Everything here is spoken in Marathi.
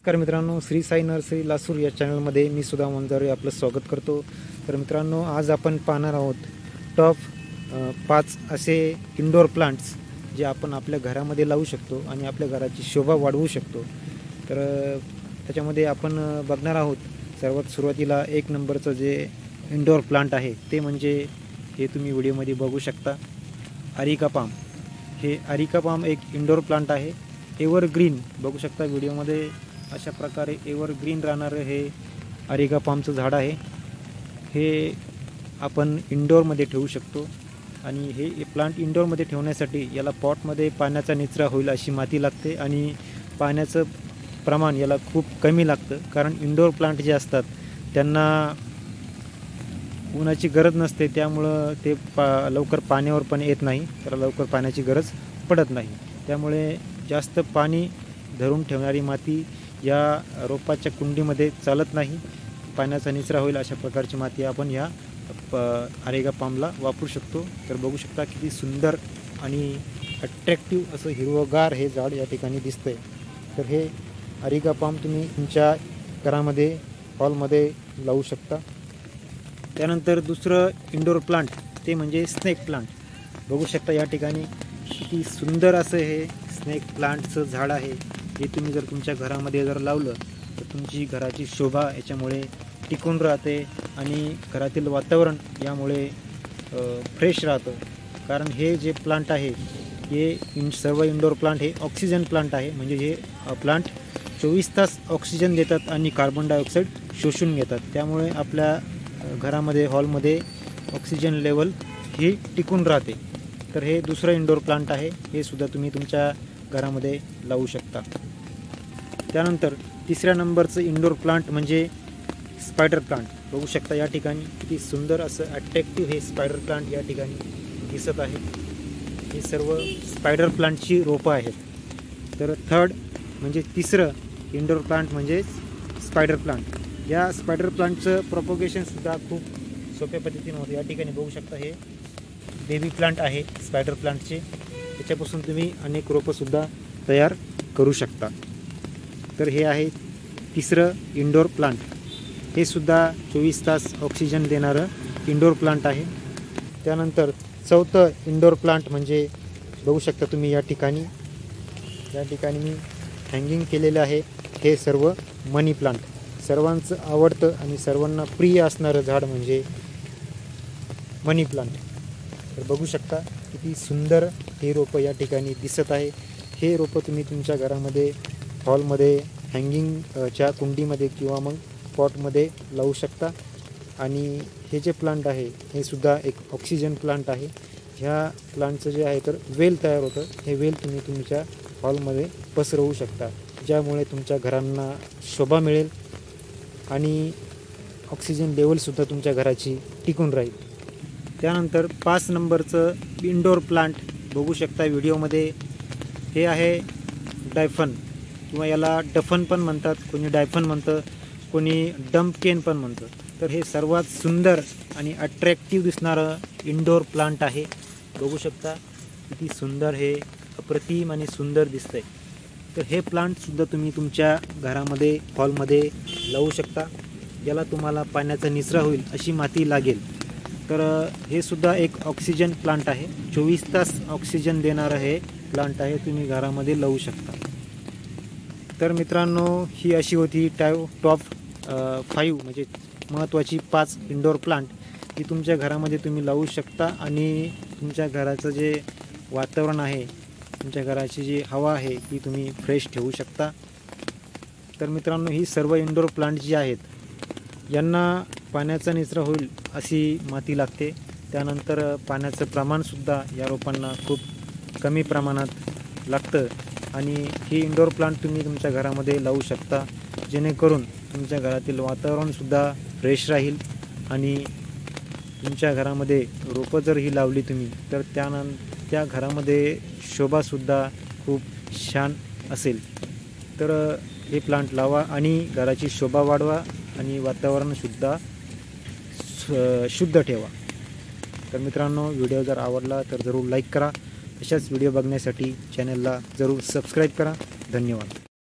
नमस्कार मित्रांनो, श्री साई नर्सरी लासूर या चॅनलमध्ये मी सुद्धा मंजारे आपलं स्वागत करतो। तर मित्रांनो, आज आपण पाहणार आहोत टॉप 5 असे इंडोर प्लांट्स जे आपण आपल्या घरामध्ये लावू शकतो आणि आपल्या घराची शोभा वाढवू शकतो। तर त्याच्यामध्ये आपण बघणार आहोत सर्वात सुरुवातीला 1 नंबरचं जे इंडोर प्लांट आहे ते म्हणजे हे तुम्ही व्हिडिओमध्ये बघू शकता, अरिका पाम। हे अरिका पाम एक इंडोर प्लांट आहे, एव्हरग्रीन बघू शकता व्हिडिओमध्ये। अशा प्रकारे एव्हरग्रीन राहणारे हे अरिका पामचं झाड आहे। हे आपण इंडोरमध्ये ठेवू शकतो आणि हे प्लांट इंडोरमध्ये ठेवण्यासाठी याला पॉटमध्ये पाण्याचा निचरा होईल अशी माती लागते आणि पाण्याचं प्रमाण याला खूप कमी लागतं, कारण इंडोर प्लांट जे असतात त्यांना उन्हाची गरज नसते, त्यामुळं ते लवकर पाण्यावर पण येत नाही, त्याला लवकर पाण्याची गरज पडत नाही। त्यामुळे जास्त पाणी धरून ठेवणारी माती या रोपाच्या कुंडीमध्ये चालत नाही, पाण्याचा निचरा होईल अशा प्रकारची माती आपण या अरिका पामला वापरू शकतो। तर बघू शकता किती सुंदर आणि अट्रॅक्टिव्ह असं हिरवगार हे झाड या ठिकाणी दिसतंय। तर हे अरिका पाम तुम्ही तुमच्या घरामध्ये हॉलमध्ये लावू शकता। त्यानंतर दुसरं इंडोर प्लांट ते म्हणजे स्नेक प्लांट। बघू शकता या ठिकाणी किती सुंदर असं हे स्नेक प्लांटचं झाड आहे। हे तुम्ही जर तुमच्या घरामध्ये जर लावलं तर तुमची घराची शोभा याच्यामुळे टिकून राहते आणि घरातील वातावरण यामुळे फ्रेश राहतं। कारण हे जे प्लांट आहे हे सर्व इंडोर प्लांट हे ऑक्सिजन प्लांट आहे, म्हणजे हे प्लांट 24 तास ऑक्सिजन देतात आणि कार्बन डायऑक्साईड शोषून घेतात। त्यामुळे आपल्या घरामध्ये हॉलमध्ये ऑक्सिजन लेवल ही टिकून राहते। तर हे दुसरं इंडोर प्लांट आहे, हे सुद्धा तुम्ही तुमच्या घरामध्ये लावू शकता। त्यानंतर 3ऱ्या नंबरचं इंडोर प्लांट म्हणजे स्पायडर प्लांट। बघू शकता या ठिकाणी किती सुंदर असं अट्रॅक्टिव्ह हे स्पायडर प्लांट या ठिकाणी दिसत आहे। हे सर्व स्पायडर प्लांटची रोपं आहेत। तर थर्ड म्हणजे तिसरं इंडोर प्लांट म्हणजे स्पायडर प्लांट। या स्पायडर प्लांटचं प्रोपोगेशनसुद्धा खूप सोप्या पद्धतीने होतं। या ठिकाणी बघू शकता हे बेबी प्लांट आहे स्पायडर प्लांटचे, त्याच्यापासून तुम्ही अनेक रोपंसुद्धा तयार करू शकता। तर हे आहे 3रं इंडोर प्लांट। हे सुद्धा 24 तास ऑक्सिजन देणारं इंडोर प्लांट आहे। त्यानंतर 4थं इंडोर प्लांट म्हणजे बघू शकता तुम्ही या ठिकाणी मी हँगिंग केलेलं आहे हे सर्व मनी प्लांट। सर्वांचं आवडतं आणि सर्वांना प्रिय असणारं झाड म्हणजे मनी प्लांट। तर बघू शकता किती सुंदर हे रोपं या ठिकाणी दिसत आहे। हे रोपं तुम्ही तुमच्या घरामध्ये हॉलमध्ये हँगिंगच्या कुंडीमध्ये किंवा मग पॉटमध्ये लावू शकता। आणि हे जे प्लांट आहे हे सुद्धा एक ऑक्सिजन प्लांट आहे। ह्या प्लांटचं जे आहे तर वेल तयार होतं, हे वेल तुम्ही तुमच्या हॉलमध्ये पसरवू शकता, ज्यामुळे तुमच्या घरांना शोभा मिळेल आणि ऑक्सिजन लेवलसुद्धा तुमच्या घराची टिकून राहील। त्यानंतर 5 नंबरचं इंडोर प्लांट बघू शकता व्हिडिओमध्ये, हे आहे डायफन किंवा याला डफन पण म्हणतात, कोणी डायफन म्हणतं, कोणी डम्पकेन पण म्हणतं। तर हे सर्वात सुंदर आणि अट्रॅक्टिव्ह दिसणारं इंडोर प्लांट आहे। बघू शकता किती सुंदर हे अप्रतिम आणि सुंदर दिसतंय। तर हे प्लांटसुद्धा तुम्ही तुमच्या घरामध्ये हॉलमध्ये लावू शकता। याला तुम्हाला पाण्याचा निचरा होईल अशी माती लागेल। तर हे सुद्धा एक ऑक्सिजन प्लांट आहे, 24 तास ऑक्सिजन देणारं हे प्लांट आहे, तुम्ही घरामध्ये लावू शकता। तर मित्रांनो, ही अशी होती टॉप 5 म्हणजे महत्त्वाची 5 इंडोर प्लांट ही तुमच्या घरामध्ये तुम्ही लावू शकता आणि तुमच्या घराचं जे वातावरण आहे, तुमच्या घराची जी हवा आहे ती तुम्ही फ्रेश ठेवू शकता। तर मित्रांनो, ही सर्व इंडोर प्लांट जी आहेत यांना पाण्याचा निचरा होईल अशी माती लागते। त्यानंतर पाण्याचं प्रमाणसुद्धा या रोपांना खूप कमी प्रमाणात लागतं आणि ही इंडोर प्लांट तुम्ही तुमच्या घरामध्ये लावू शकता, जेणेकरून तुमच्या घरातील वातावरणसुद्धा फ्रेश राहील आणि तुमच्या घरामध्ये रोपं जर ही लावली तुम्ही तर त्या घरामध्ये शोभासुद्धा खूप छान असेल। तर हे प्लांट लावा आणि घराची शोभा वाढवा आणि वातावरणसुद्धा शुद्ध ठेवा। तर मित्रांनो, व्हिडिओ जर आवडला तर जरूर लाईक करा। अशाच व्हिडिओ बघण्यासाठी चॅनलला जरूर सबस्क्राईब करा। धन्यवाद।